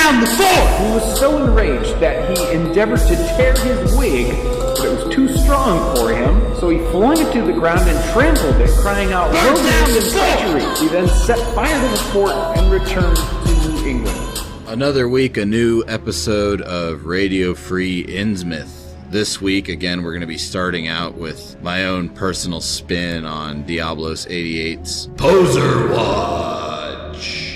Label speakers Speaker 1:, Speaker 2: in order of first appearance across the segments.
Speaker 1: down the fort!
Speaker 2: He was so enraged that he endeavored to tear his wig, but it was too strong for him, so he flung it to the ground and trampled it, crying out, "Burn down the fort!" He then set fire to the fort and returned to England.
Speaker 3: Another week, a new episode of Radio Free Innsmouth. This week, again, we're going to be starting out with my own personal spin on Diablos 88's Poser Watch.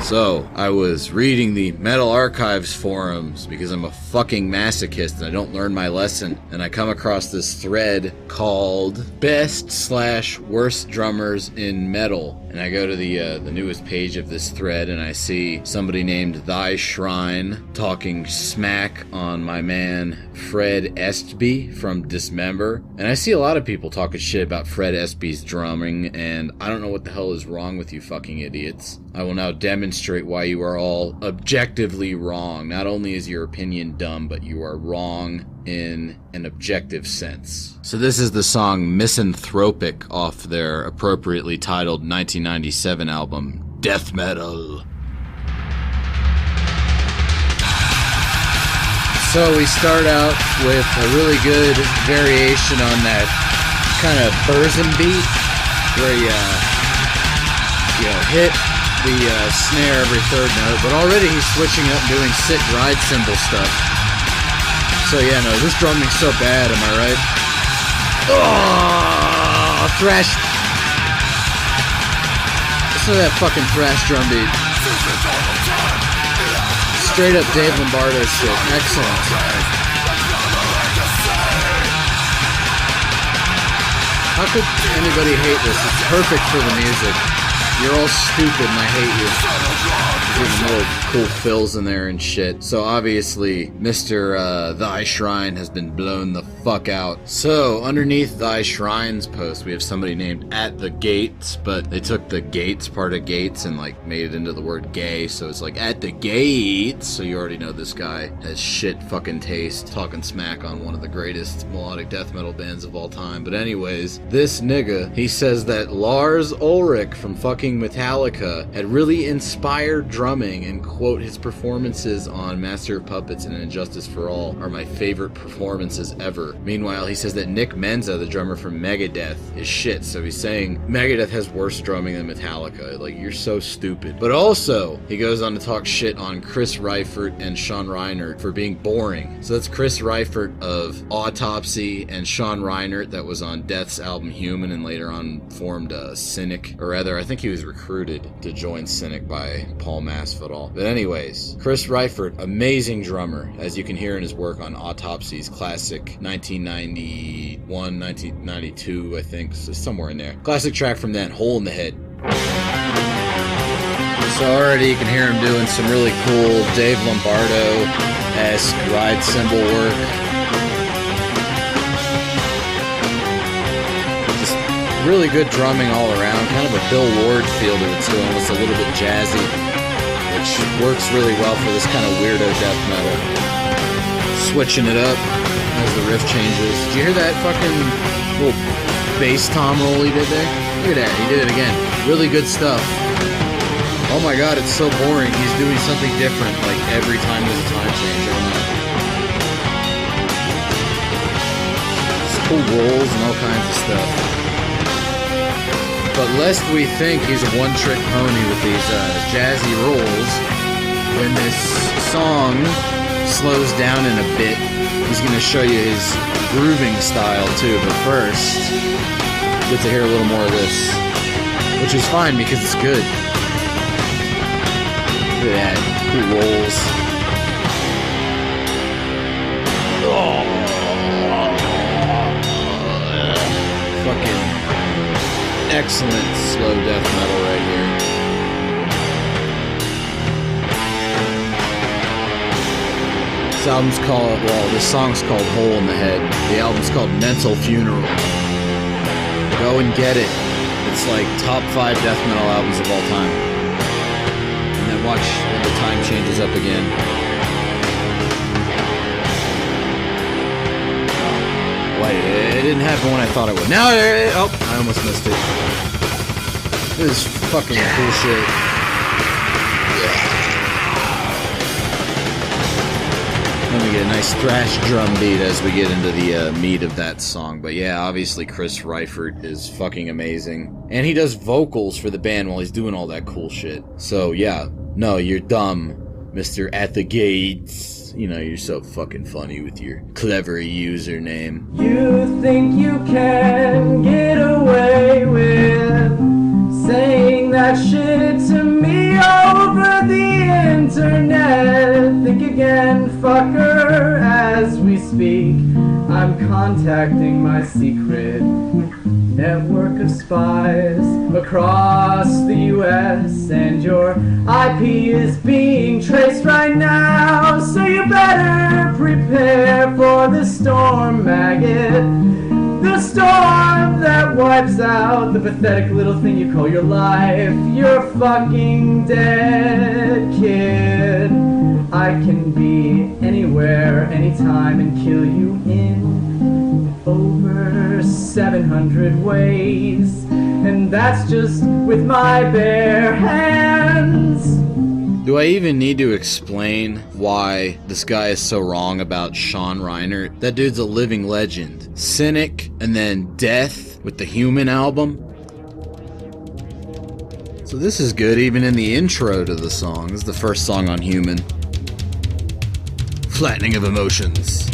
Speaker 3: So, I was reading the Metal Archives forums because I'm a fucking masochist and I don't learn my lesson. And I come across this thread called Best/Worst Drummers in Metal. And I go to the newest page of this thread and I see somebody named Thy Shrine talking smack on my man Fred Estby from Dismember. And I see a lot of people talking shit about Fred Estby's drumming, and I don't know what the hell is wrong with you fucking idiots. I will now demonstrate why you are all objectively wrong. Not only is your opinion dumb, but you are wrong in an objective sense. So this is the song Misanthropic off their appropriately titled 1997 album, Death Metal. So we start out with a really good variation on that kind of Burzum beat, where you hit the snare every third note, but already he's switching up and doing sick ride cymbal stuff. So yeah, no, this drumming's so bad, am I right? Oh, thrash. Listen to that fucking thrash drum beat. Straight up Dave Lombardo shit. Excellent. How could anybody hate this? It's perfect for the music. You're all stupid and I hate you. There's little cool fills in there and shit. So obviously, Mr. Thy Shrine has been blown the fuck out. So underneath Thy Shrine's post, we have somebody named At the Gates, but they took the Gates part of Gates and like made it into the word gay. So it's like At the Gates. So you already know this guy has shit fucking taste, talking smack on one of the greatest melodic death metal bands of all time. But anyways, this nigga, he says that Lars Ulrich from fucking Metallica had really inspired drumming, and quote, his performances on Master of Puppets and Injustice for All are my favorite performances ever. Meanwhile, he says that Nick Menza, the drummer from Megadeth, is shit. So he's saying Megadeth has worse drumming than Metallica. Like, you're so stupid. But also, he goes on to talk shit on Chris Reifert and Sean Reinert for being boring. So that's Chris Reifert of Autopsy and Sean Reinert that was on Death's album Human and later on formed Cynic. Or rather, I think he was recruited to join Cynic by Paul Masvidal. But anyways, Chris Reifert, amazing drummer, as you can hear in his work on Autopsy's classic 1991, 1992, I think, so somewhere in there. Classic track from that, Hole in the Head. So already you can hear him doing some really cool Dave Lombardo-esque ride cymbal work. Just really good drumming all around, kind of a Bill Ward feel to it too, almost a little bit jazzy, which works really well for this kind of weirdo death metal. Switching it up as the riff changes. Did you hear that fucking little bass tom roll he did there? Look at that, he did it again. Really good stuff. Oh my god, it's so boring. He's doing something different like every time there's a time change. I don't know. Just cool rolls and all kinds of stuff. But lest we think he's a one-trick pony with these jazzy rolls, when this song slows down in a bit, he's going to show you his grooving style too. But first, get to hear a little more of this, which is fine because it's good. Look at that, cool rolls. Oh, fucking excellent slow death metal right here. This song's called Hole in the Head. The album's called Mental Funeral. Go and get it. It's like top 5 death metal albums of all time. And then watch when the time changes up again. Wait, it didn't happen when I thought it would. Now, I almost missed it. This is fucking cool shit. gonna get a nice thrash drum beat as we get into the meat of that song. But yeah, obviously Chris Reifert is fucking amazing. And he does vocals for the band while he's doing all that cool shit. So yeah, no, you're dumb, Mr. At the Gates. You know, you're so fucking funny with your clever username.
Speaker 1: You think you can get away with saying that shit to me over the internet? Think again, fucker, as we speak. I'm contacting my secret network of spies across the US, and your IP is being traced right now, so you better prepare for the storm, maggot. The storm that wipes out the pathetic little thing you call your life. You're fucking dead, kid. I can be anywhere, anytime, and kill you in over 700 ways. And that's just with my bare hands.
Speaker 3: Do I even need to explain why this guy is so wrong about Sean Reiner? That dude's a living legend. Cynic, and then Death with the Human album. So this is good even in the intro to the song. This is the first song on Human. Flattening of emotions.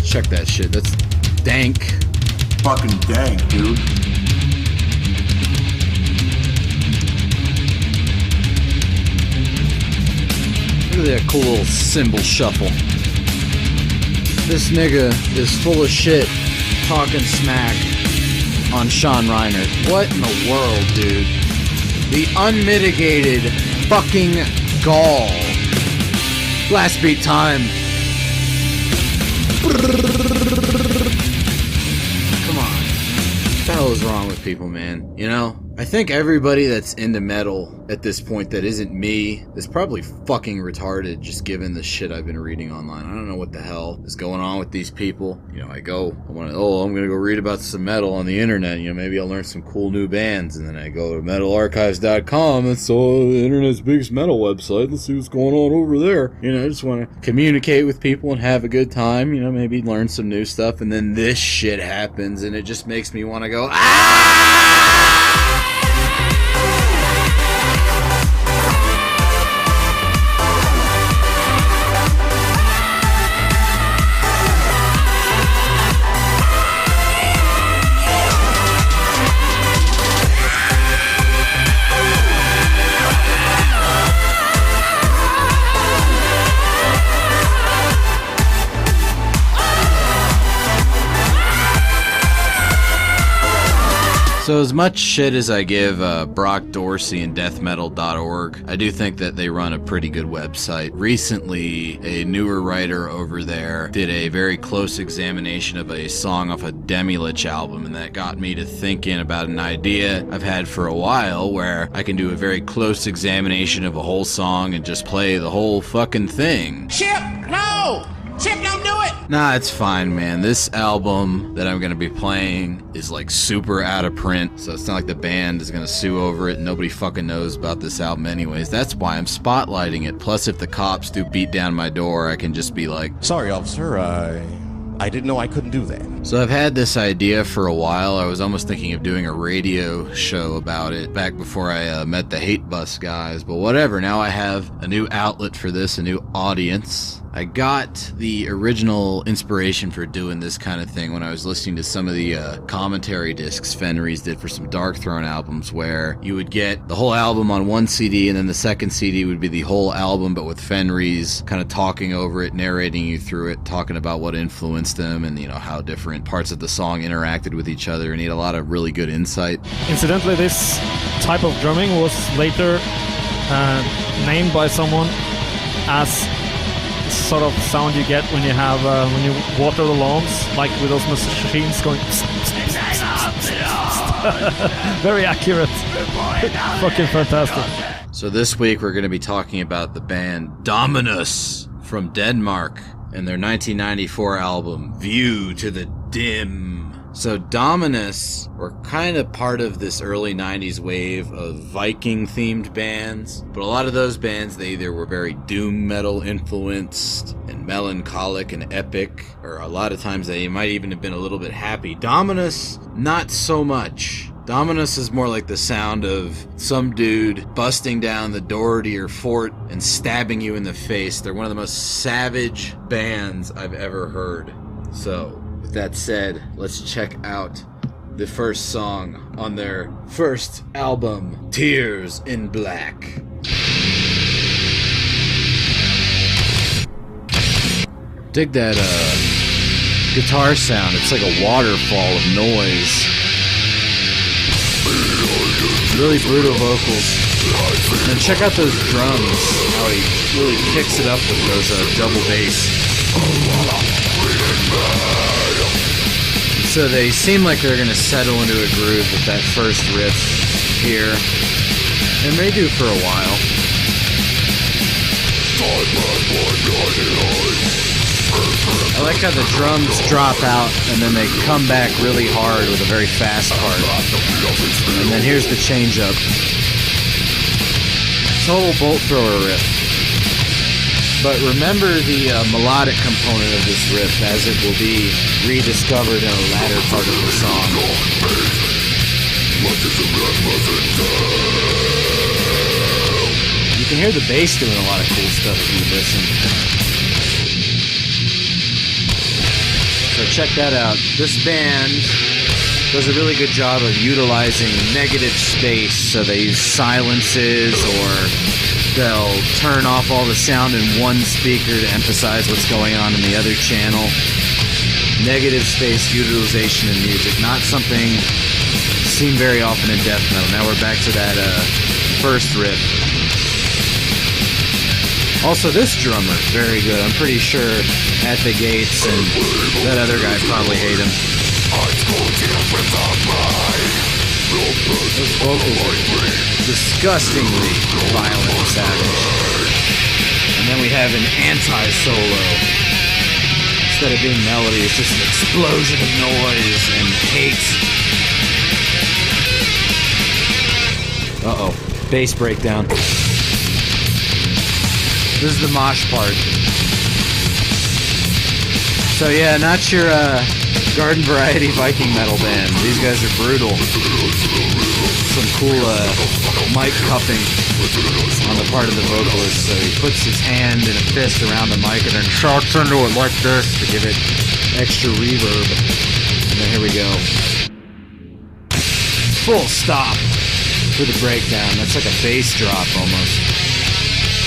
Speaker 3: Check that shit. That's dank.
Speaker 4: Fucking dank, dude.
Speaker 3: Look at that cool little cymbal shuffle. This nigga is full of shit talking smack on Sean Reiner. What in the world, dude? The unmitigated fucking gall. Blast beat time. Come on. What the hell is wrong with people, man? You know? I think everybody that's into metal at this point that isn't me is probably fucking retarded, just given the shit I've been reading online. I don't know what the hell is going on with these people. You know, I'm gonna go read about some metal on the internet. You know, maybe I'll learn some cool new bands, and then I go to metalarchives.com. That's the internet's biggest metal website. Let's see what's going on over there. You know, I just want to communicate with people and have a good time. You know, maybe learn some new stuff, and then this shit happens, and it just makes me want to go, So as much shit as I give Brock Dorsey and deathmetal.org, I do think that they run a pretty good website. Recently, a newer writer over there did a very close examination of a song off a Demilich album, and that got me to thinking about an idea I've had for a while, where I can do a very close examination of a whole song and just play the whole fucking thing.
Speaker 5: Chip, no! Chip, don't do it!
Speaker 3: Nah, it's fine, man. This album that I'm gonna be playing is like super out of print, so it's not like the band is gonna sue over it. Nobody fucking knows about this album anyways. That's why I'm spotlighting it. Plus, if the cops do beat down my door, I can just be like,
Speaker 5: Sorry, officer, I didn't know I couldn't do that.
Speaker 3: So I've had this idea for a while. I was almost thinking of doing a radio show about it back before I met the Hate Bus guys, but whatever. Now I have a new outlet for this, a new audience. I got the original inspiration for doing this kind of thing when I was listening to some of the commentary discs Fenris did for some Dark Throne albums, where you would get the whole album on one CD, and then the second CD would be the whole album, but with Fenris kind of talking over it, narrating you through it, talking about what influenced them, and you know how different parts of the song interacted with each other, and he had a lot of really good insight.
Speaker 6: Incidentally, this type of drumming was later named by someone as sort of sound you get when you have when you water the lawns, like with those machines going. Very accurate. Fucking fantastic.
Speaker 3: So this week we're going to be talking about the band Dominus from Denmark and their 1994 album View to the Dim. So Dominus were kind of part of this early 90s wave of Viking-themed bands, but a lot of those bands, they either were very doom metal influenced and melancholic and epic, or a lot of times they might even have been a little bit happy. Dominus, not so much. Dominus is more like the sound of some dude busting down the door to your fort and stabbing you in the face. They're one of the most savage bands I've ever heard. So, with that said, let's check out the first song on their first album, Tears in Black. Dig that guitar sound. It's like a waterfall of noise. Really brutal vocals. And check out those drums, how he really kicks it up with those double bass. So they seem like they're gonna settle into a groove with that first riff here. And they do for a while. I like how the drums drop out and then they come back really hard with a very fast part. And then here's the change up. Total bolt thrower riff. But remember the melodic component of this riff as it will be rediscovered in a latter part of the song. You can hear the bass doing a lot of cool stuff if you listen. So check that out. This band does a really good job of utilizing negative space. So they use silences, or they'll turn off all the sound in one speaker to emphasize what's going on in the other channel. Negative space utilization in music, not something seen very often in death metal. Now we're back to that first riff. Also, this drummer, very good. I'm pretty sure at the gates, and that other guy probably hate him. Those vocals are disgustingly violent and savage. And then we have an anti-solo. Instead of being melody, it's just an explosion of noise and hate. Uh-oh. Bass breakdown. This is the mosh part. So yeah, not your garden variety Viking metal band. These guys are brutal. Some cool mic cupping on the part of the vocalist. So he puts his hand in a fist around the mic and then shouts into it like this to give it extra reverb. And then here we go. Full stop for the breakdown. That's like a bass drop almost.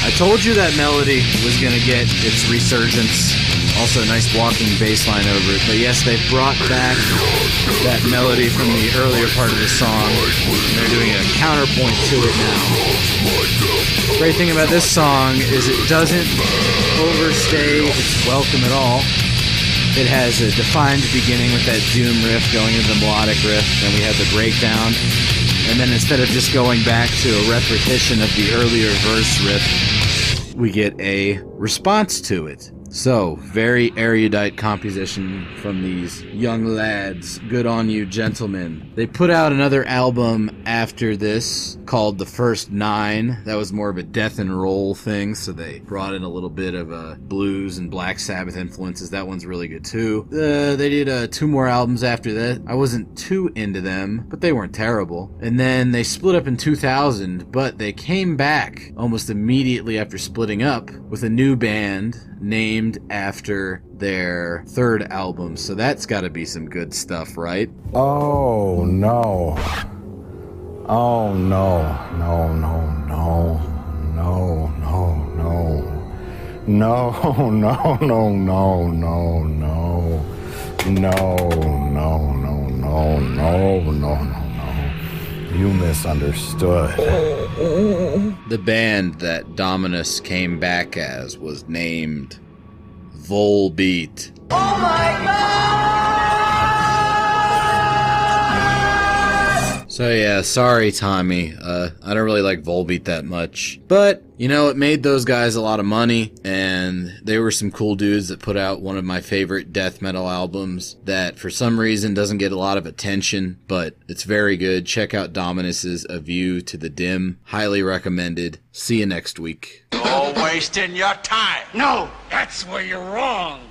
Speaker 3: I told you that melody was going to get its resurgence. Also, a nice walking bass line over it. But yes, they've brought back that melody from the earlier part of the song. They're doing a counterpoint to it now. The great thing about this song is it doesn't overstay its welcome at all. It has a defined beginning with that doom riff going into the melodic riff. Then we have the breakdown. And then instead of just going back to a repetition of the earlier verse riff, we get a response to it. So, very erudite composition from these young lads. Good on you, gentlemen. They put out another album after this called The First Nine. That was more of a death and roll thing, so they brought in a little bit of blues and Black Sabbath influences. That one's really good too. They did 2 more albums after that. I wasn't too into them, but they weren't terrible. And then they split up in 2000, but they came back almost immediately after splitting up with a new band named after their third album. So that's got to be some good stuff, right?
Speaker 7: Oh no. Oh no. No, no, no. No, no, no. No, no, no, no, no, no. No, no, no, no, no, no, no. You misunderstood.
Speaker 3: The band that Dominus came back as was named Volbeat. So yeah, sorry Tommy, I don't really like Volbeat that much, but you know, it made those guys a lot of money, and they were some cool dudes that put out one of my favorite death metal albums that for some reason doesn't get a lot of attention, but it's very good. Check out Dominus's A View to the Dim, highly recommended. See you next week.
Speaker 8: You're wasting your time.
Speaker 9: No, that's where you're wrong.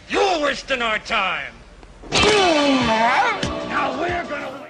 Speaker 9: You're wasting our time. Now we're gonna...